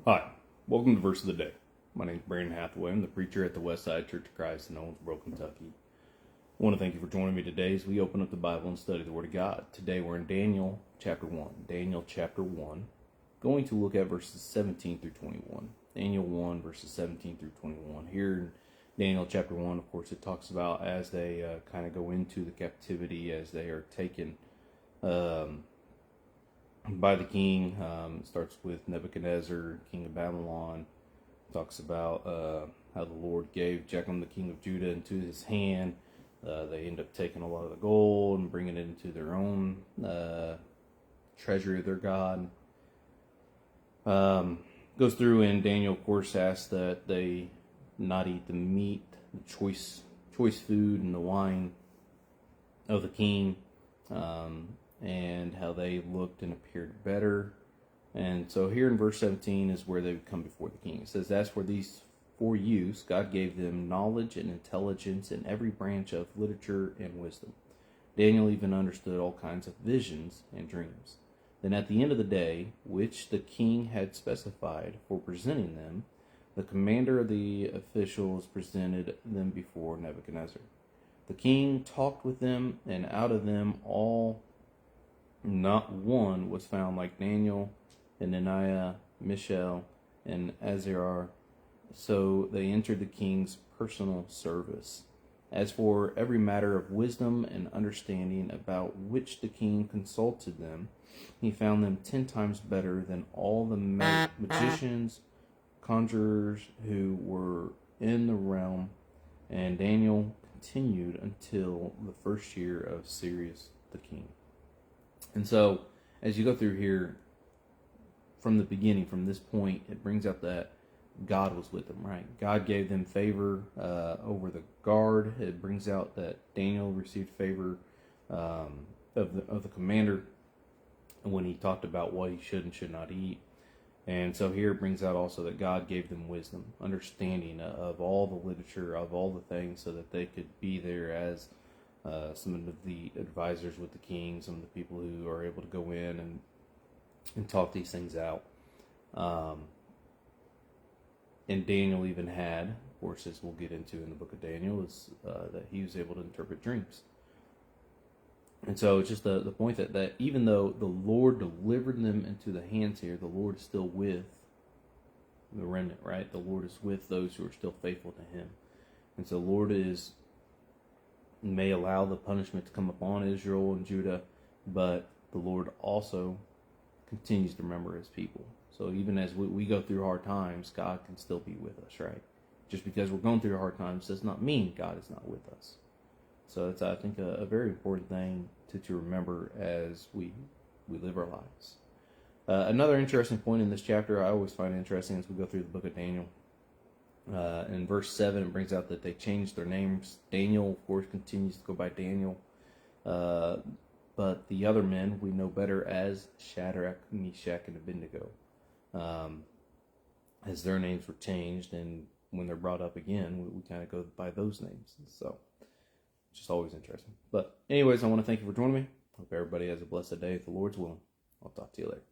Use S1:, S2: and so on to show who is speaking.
S1: Hi, welcome to Verse of the Day. My name is Brandon Hathaway. I'm the preacher at the Westside Church of Christ in Owensboro, Kentucky. I want to thank you for joining me today as we open up the Bible and study the Word of God. Today we're in Daniel chapter 1. Daniel chapter 1, going to look at verses 17 through 21. Daniel 1, verses 17 through 21. Here in Daniel chapter 1, of course, it talks about as they kind of go into the captivity, as they are taken by the king. It starts with Nebuchadnezzar, king of Babylon. Talks about how the Lord gave Jechem, the king of Judah, into his hand. They end up taking a lot of the gold and bringing it into their own treasury of their God. Goes through, and Daniel, of course, asks that they not eat the meat, the choice food, and the wine of the king. And how they looked and appeared better. And so here in verse 17 is where they come before the king. It says, "As for these four youths, God gave them knowledge and intelligence in every branch of literature and wisdom. Daniel even understood all kinds of visions and dreams. Then at the end of the day, which the king had specified for presenting them, the commander of the officials presented them before Nebuchadnezzar. The king talked with them, and out of them all not one was found like Daniel, Hananiah, Mishael, and Azariah. So they entered the king's personal service. As for every matter of wisdom and understanding about which the king consulted them, he found them 10 times better than all the magicians, conjurers who were in the realm. And Daniel continued until the first year of Cyrus the king." And so, as you go through here, from the beginning, from this point, it brings out that God was with them, right? God gave them favor over the guard. It brings out that Daniel received favor of the commander when he talked about what he should and should not eat. And so here it brings out also that God gave them wisdom, understanding of all the literature, of all the things, so that they could be there as some of the advisors with the king, some of the people who are able to go in and talk these things out. And Daniel even had, of course, as we'll get into in the book of Daniel, is that he was able to interpret dreams. And so it's just the point that even though the Lord delivered them into the hands here, the Lord is still with the remnant, right? The Lord is with those who are still faithful to him. And so the Lord may allow the punishment to come upon Israel and Judah, but the Lord also continues to remember his people. So even as we go through hard times, God can still be with us, right? Just because we're going through hard times does not mean God is not with us. So it's, I think, a very important thing to remember as we live our lives. Another interesting point in this chapter, I always find interesting as we go through the book of Daniel. In verse 7, it brings out that they changed their names. Daniel, of course, continues to go by Daniel. But the other men we know better as Shadrach, Meshach, and Abednego. As their names were changed, and when they're brought up again, we kind of go by those names. So, it's just always interesting. But anyways, I want to thank you for joining me. Hope everybody has a blessed day if the Lord's willing. I'll talk to you later.